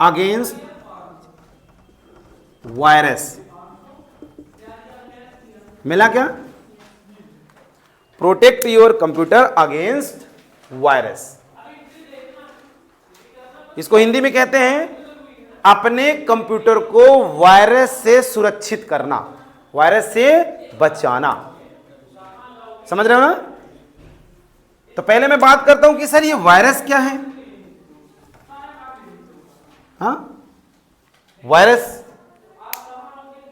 Against virus. मिला क्या? Protect your computer against virus. इसको हिंदी में कहते हैं अपने कंप्यूटर को वायरस से सुरक्षित करना, वायरस से बचाना। समझ रहे हो ना? तो पहले मैं बात करता हूं कि सर ये वायरस क्या है। हाँ, वायरस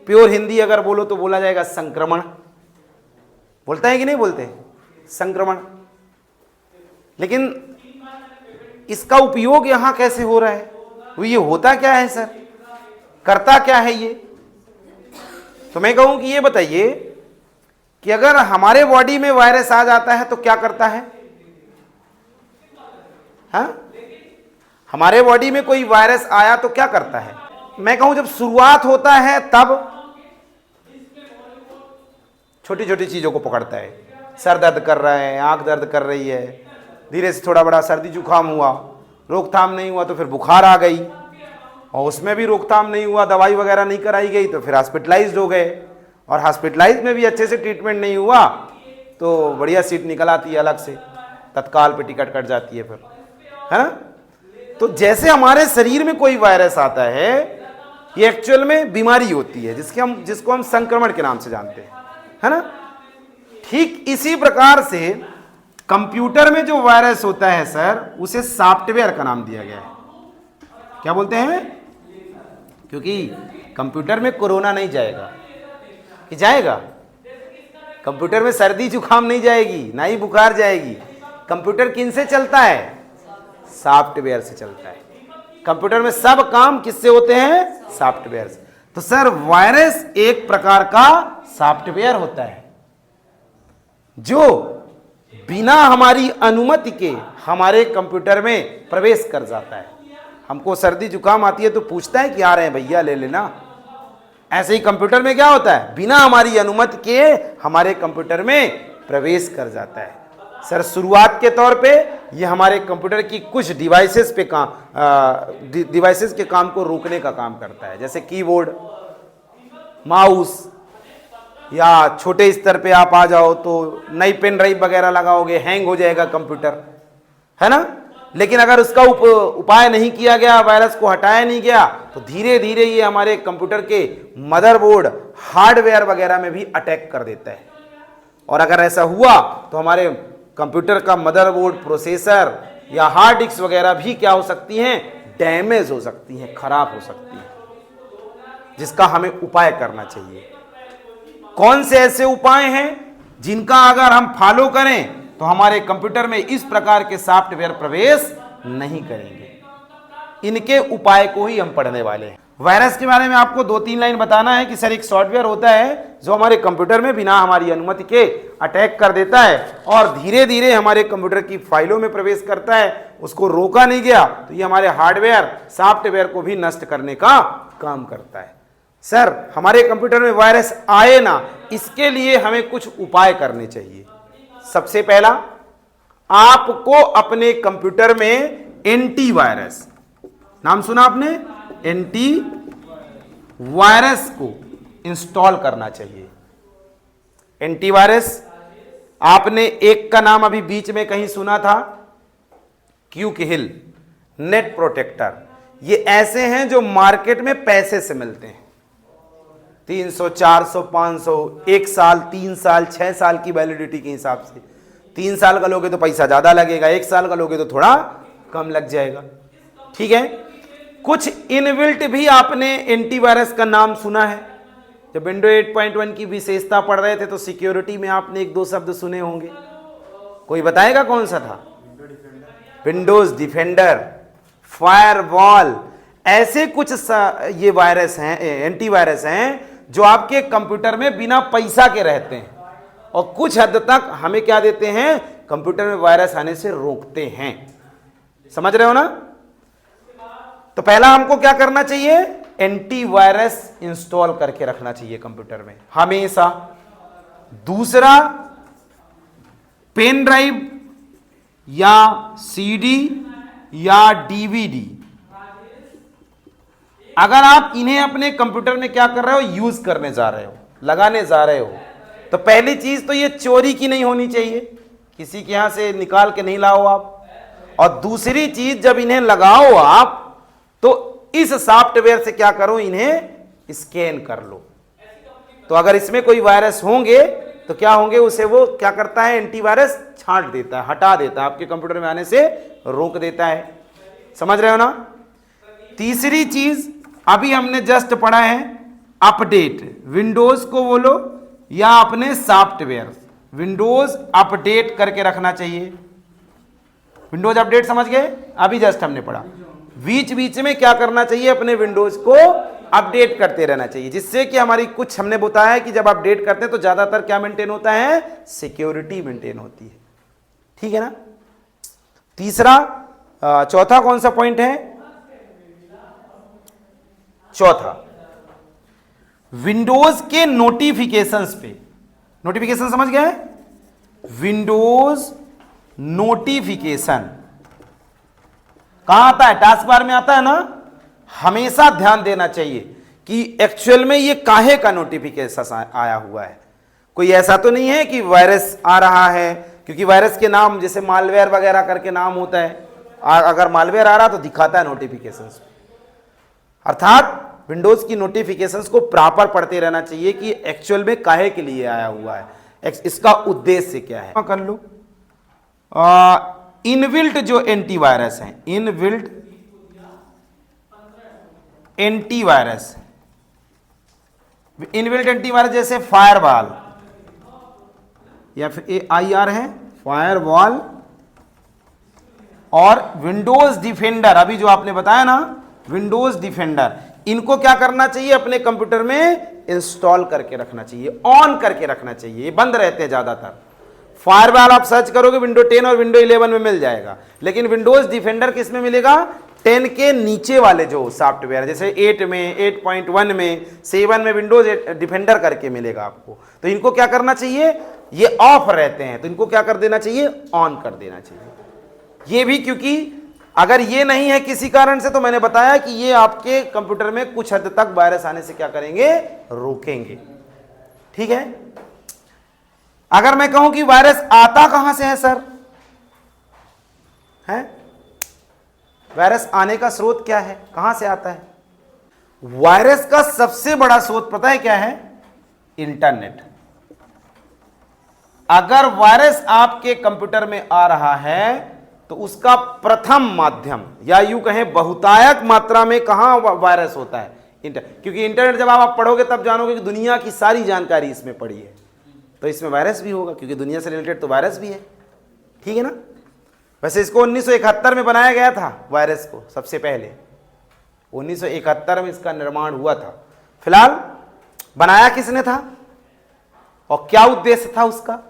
प्योर हिंदी अगर बोलो तो बोला जाएगा संक्रमण। बोलता है कि नहीं बोलते? संक्रमण। लेकिन इसका उपयोग यहां कैसे हो रहा है? वो ये होता क्या है सर, करता क्या है ये? तो मैं कहूं कि ये बताइए कि अगर हमारे बॉडी में वायरस आ जाता है तो क्या करता है? हाँ, हमारे बॉडी में कोई वायरस आया तो क्या करता है? मैं कहूं जब शुरुआत होता है तब छोटी छोटी चीजों को पकड़ता है। सर दर्द कर रहा है, आंख दर्द कर रही है, धीरे से थोड़ा बड़ा सर्दी जुकाम हुआ, रोकथाम नहीं हुआ तो फिर बुखार आ गई, और उसमें भी रोकथाम नहीं हुआ, दवाई वगैरह नहीं कराई गई तो फिर हॉस्पिटलाइज्ड हो गए, और हॉस्पिटलाइज में भी अच्छे से ट्रीटमेंट नहीं हुआ तो बढ़िया सीट निकल आती है अलग से, तत्काल पे टिकट कट जाती है फिर, है ना? तो जैसे हमारे शरीर में कोई वायरस आता है, ये एक्चुअल में बीमारी होती है जिसको हम संक्रमण के नाम से जानते हैं, है ना? ठीक इसी प्रकार से कंप्यूटर में जो वायरस होता है सर, उसे सॉफ्टवेयर का नाम दिया गया है। क्या बोलते हैं? क्योंकि कंप्यूटर में कोरोना नहीं जाएगा, कि जाएगा? कंप्यूटर में सर्दी जुकाम नहीं जाएगी, ना ही बुखार जाएगी। कंप्यूटर किन से चलता है? सॉफ्टवेयर से चलता है। कंप्यूटर में सब काम किससे होते हैं? सॉफ्टवेयर से। तो सर वायरस एक प्रकार का सॉफ्टवेयर होता है जो बिना हमारी अनुमति के हमारे कंप्यूटर में प्रवेश कर जाता है। हमको सर्दी जुकाम आती है तो पूछता है कि आ रहे हैं भैया ले लेना। ऐसे ही कंप्यूटर में क्या होता है? बिना हमारी अनुमति के हमारे कंप्यूटर में प्रवेश कर जाता है। सर शुरुआत के तौर पे ये हमारे कंप्यूटर की कुछ डिवाइसेस के काम को रोकने का काम करता है, जैसे कीबोर्ड, माउस, या छोटे स्तर पे आप आ जाओ तो नई पेन ड्राइव वगैरह लगाओगे, हैंग हो जाएगा कंप्यूटर, है ना? लेकिन अगर उसका उपाय नहीं किया गया, वायरस को हटाया नहीं गया, तो धीरे धीरे ये हमारे कंप्यूटर के मदरबोर्ड, हार्डवेयर वगैरह में भी अटैक कर देता है। और अगर ऐसा हुआ तो हमारे कंप्यूटर का मदरबोर्ड, प्रोसेसर या हार्ड डिस्क वगैरह भी क्या हो सकती हैं? डैमेज हो सकती हैं, खराब हो सकती हैं, जिसका हमें उपाय करना चाहिए। कौन से ऐसे उपाय हैं जिनका अगर हम फॉलो करें तो हमारे कंप्यूटर में इस प्रकार के सॉफ्टवेयर प्रवेश नहीं करेंगे? इनके उपाय को ही हम पढ़ने वाले हैं। वायरस के बारे में आपको 2-3 लाइन बताना है कि सर एक सॉफ्टवेयर होता है जो हमारे कंप्यूटर में बिना हमारी अनुमति के अटैक कर देता है और धीरे धीरे हमारे कंप्यूटर की फाइलों में प्रवेश करता है। उसको रोका नहीं गया तो ये हमारे हार्डवेयर, सॉफ्टवेयर को भी नष्ट करने का काम करता है। सर हमारे कंप्यूटर में वायरस आए ना, इसके लिए हमें कुछ उपाय करने चाहिए। सबसे पहला, आपको अपने कंप्यूटर में एंटीवायरस, नाम सुना आपने? एंटी वायरस को इंस्टॉल करना चाहिए। एंटीवायरस, आपने एक का नाम अभी बीच में कहीं सुना था, क्यूक हिल, नेट प्रोटेक्टर। ये ऐसे हैं जो मार्केट में पैसे से मिलते हैं, 300, 400, 500, 1 साल, 3 साल, 6 साल की वैलिडिटी के हिसाब से। 3 साल का लोगे तो पैसा ज्यादा लगेगा, 1 साल का लोगे तो थोड़ा कम लग जाएगा, ठीक है? कुछ इनबिल्ट भी आपने एंटीवायरस का नाम सुना है। जब विंडो 8.1 की विशेषता पढ़ रहे थे तो सिक्योरिटी में आपने 1-2 शब्द सुने होंगे, कोई बताएगा कौन सा था? विंडोज डिफेंडर, फायरवॉल, ऐसे कुछ ये वायरस हैं, एंटीवायरस हैं जो आपके कंप्यूटर में बिना पैसा के रहते हैं और कुछ हद तक हमें क्या देते हैं? कंप्यूटर में वायरस आने से रोकते हैं। समझ रहे हो ना? तो पहला हमको क्या करना चाहिए? एंटीवायरस इंस्टॉल करके रखना चाहिए कंप्यूटर में हमेशा। दूसरा, पेन ड्राइव या सीडी या डीवीडी अगर आप इन्हें अपने कंप्यूटर में क्या कर रहे हो, यूज करने जा रहे हो, लगाने जा रहे हो, तो पहली चीज तो ये चोरी की नहीं होनी चाहिए, किसी के यहां से निकाल के नहीं लाओ आप। और दूसरी चीज, जब इन्हें लगाओ आप तो इस सॉफ्टवेयर से क्या करो, इन्हें स्कैन कर लो। तो अगर इसमें कोई वायरस होंगे तो क्या होंगे, उसे वो क्या करता है, एंटीवायरस छांट देता है, हटा देता है, आपके कंप्यूटर में आने से रोक देता है। समझ रहे हो ना। तीसरी चीज अभी हमने जस्ट पढ़ा है, अपडेट। विंडोज को बोलो या अपने सॉफ्टवेयर, विंडोज अपडेट करके रखना चाहिए। विंडोज अपडेट समझ गए, अभी जस्ट हमने पढ़ा। बीच बीच में क्या करना चाहिए, अपने विंडोज को अपडेट करते रहना चाहिए, जिससे कि हमारी कुछ हमने बताया है कि जब अपडेट करते हैं तो ज्यादातर क्या मेंटेन होता है, सिक्योरिटी मेंटेन होती है। ठीक है ना। तीसरा, चौथा कौन सा पॉइंट है, चौथा, विंडोज के नोटिफिकेशंस पे। नोटिफिकेशन समझ गए, विंडोज नोटिफिकेशन कहां आता है, टास्क बार में आता है ना। हमेशा ध्यान देना चाहिए कि एक्चुअल में ये काहे का नोटिफिकेशन आया हुआ है। कोई ऐसा तो नहीं है कि वायरस आ रहा है, क्योंकि वायरस के नाम जैसे मालवेयर वगैरह करके नाम होता है, अगर मालवेयर आ रहा तो दिखाता है नोटिफिकेशंस। अर्थात विंडोज की नोटिफिकेशंस को प्रॉपर पढ़ते रहना चाहिए कि एक्चुअल में काहे के लिए आया हुआ है, इसका उद्देश्य क्या है। कर लो, इनबिल्ट जो एंटीवायरस है, इनबिल्ट एंटीवायरस, इनबिल्ट एंटीवायरस जैसे फायरवॉल या फिर AIR है, फायरवॉल, और विंडोज डिफेंडर, अभी जो आपने बताया ना विंडोज डिफेंडर, इनको क्या करना चाहिए, अपने कंप्यूटर में इंस्टॉल करके रखना चाहिए, ऑन करके रखना चाहिए। ये बंद रहते हैं ज्यादातर। फायरवॉल आप सर्च करोगे विंडो 10 और विंडो 11 में मिल जाएगा, लेकिन विंडोज डिफेंडर किस में मिलेगा, 10 के नीचे वाले जो सॉफ्टवेयर, जैसे 8 में, 8.1 में, 7 में विंडोज डिफेंडर करके मिलेगा आपको। तो इनको क्या करना चाहिए, ये ऑफ रहते हैं तो इनको क्या कर देना चाहिए, ऑन कर देना चाहिए। ये भी क्योंकि अगर ये नहीं है किसी कारण से, तो मैंने बताया कि ये आपके कंप्यूटर में कुछ हद तक वायरस आने से क्या करेंगे, रोकेंगे। ठीक है। अगर मैं कहूं कि वायरस आता कहां से है सर, है वायरस आने का स्रोत क्या है, कहां से आता है। वायरस का सबसे बड़ा स्रोत पता है क्या है, इंटरनेट। अगर वायरस आपके कंप्यूटर में आ रहा है तो उसका प्रथम माध्यम, या यूं कहें बहुतायत मात्रा में कहां वायरस होता है, क्योंकि इंटरनेट जब आप पढ़ोगे तब जानोगे कि दुनिया की सारी जानकारी इसमें पड़ी है, तो इसमें वायरस भी होगा, क्योंकि दुनिया से रिलेटेड तो वायरस भी है। ठीक है ना। वैसे इसको 1971 में बनाया गया था, वायरस को सबसे पहले 1971 में इसका निर्माण हुआ था। फिलहाल बनाया किसने था और क्या उद्देश्य था उसका,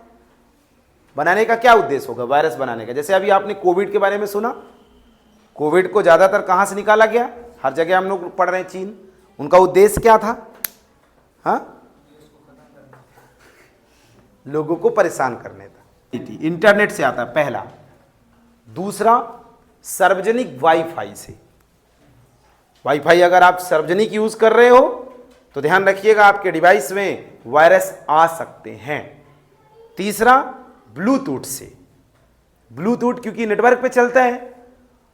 बनाने का क्या उद्देश्य होगा वायरस बनाने का। जैसे अभी आपने कोविड के बारे में सुना, कोविड को ज्यादातर कहां से निकाला गया, हर जगह हम लोग पढ़ रहे हैं चीन। उनका उद्देश्य क्या था, हाँ, लोगों को परेशान करने था। इंटरनेट से आता पहला। दूसरा, सार्वजनिक वाईफाई से। वाईफाई अगर आप सार्वजनिक यूज कर रहे हो तो ध्यान रखिएगा आपके डिवाइस में वायरस आ सकते हैं। तीसरा, ब्लूटूथ से। ब्लूटूथ क्योंकि नेटवर्क पे चलता है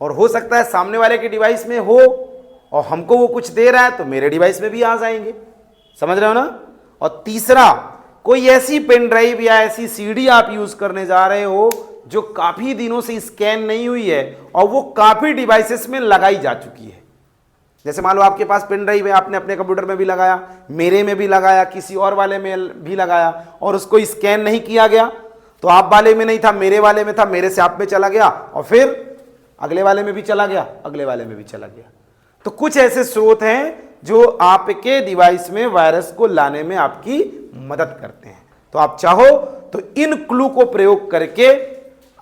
और हो सकता है सामने वाले के डिवाइस में हो और हमको वो कुछ दे रहा है तो मेरे डिवाइस में भी आ जाएंगे। समझ रहे हो ना। और तीसरा, कोई ऐसी पेन ड्राइव या ऐसी सीडी आप यूज करने जा रहे हो जो काफी दिनों से स्कैन नहीं हुई है और वो काफी डिवाइसेस में लगाई जा चुकी है। जैसे मान लो आपके पास पेन ड्राइव है, आपने अपने कंप्यूटर में भी लगाया, मेरे में भी लगाया, किसी और वाले में भी लगाया और उसको स्कैन नहीं किया गया, तो आप वाले में नहीं था, मेरे वाले में था, मेरे से आप में चला गया और फिर अगले वाले में भी चला गया, अगले वाले में भी चला गया। तो कुछ ऐसे स्रोत हैं जो आपके डिवाइस में वायरस को लाने में आपकी मदद करते हैं। तो आप चाहो तो इन क्लू को प्रयोग करके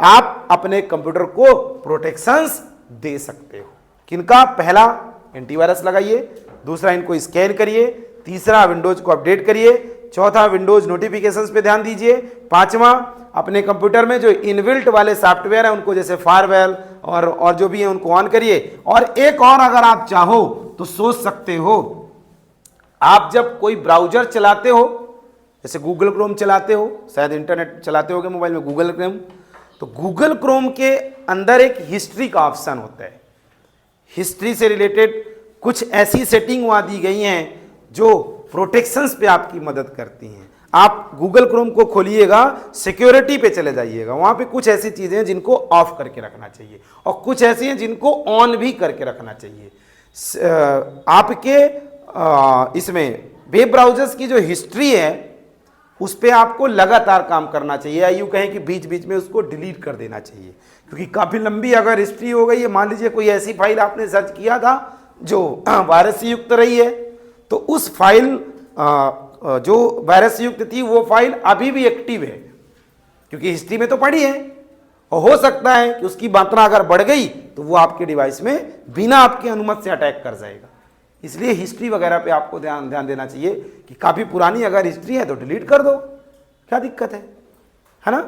आप अपने कंप्यूटर को प्रोटेक्शंस दे सकते हो। किनका, पहला एंटीवायरस लगाइए, दूसरा इनको स्कैन करिए, तीसरा विंडोज को अपडेट करिए, चौथा विंडोज नोटिफिकेशंस पे ध्यान दीजिए, पांचवा अपने कंप्यूटर में जो इनबिल्ट वाले सॉफ्टवेयर है उनको जैसे फायरवॉल और जो भी है उनको ऑन करिए। और एक और अगर आप चाहो तो सोच सकते हो आप जब कोई ब्राउजर चलाते हो, जैसे गूगल क्रोम चलाते हो, शायद इंटरनेट चलाते होगे मोबाइल में, गूगल क्रोम, तो गूगल क्रोम के अंदर एक हिस्ट्री का ऑप्शन होता है। हिस्ट्री से रिलेटेड कुछ ऐसी सेटिंग वहां दी गई हैं जो प्रोटेक्शंस पे आपकी मदद करती हैं। आप गूगल क्रोम को खोलिएगा, सिक्योरिटी पे चले जाइएगा, वहां पे कुछ ऐसी चीजें हैं जिनको ऑफ करके रखना चाहिए और कुछ ऐसी हैं जिनको ऑन भी करके रखना चाहिए। आपके इसमें वेब ब्राउजर्स की जो हिस्ट्री है उस पर आपको लगातार काम करना चाहिए, या यूं कहें कि बीच बीच में उसको डिलीट कर देना चाहिए, क्योंकि काफी लंबी अगर हिस्ट्री हो गई है, मान लीजिए कोई ऐसी फाइल आपने सर्च किया था जो वायरस से युक्त रही है, तो उस फाइल जो वायरस से युक्त थी वो फाइल अभी भी एक्टिव है, क्योंकि हिस्ट्री में तो पड़ी है, और हो सकता है कि उसकी मात्रा अगर बढ़ गई तो वो आपके डिवाइस में बिना आपकी अनुमति से अटैक कर जाएगा। इसलिए हिस्ट्री वगैरह पे आपको ध्यान देना चाहिए कि काफ़ी पुरानी अगर हिस्ट्री है तो डिलीट कर दो, क्या दिक्कत है ना।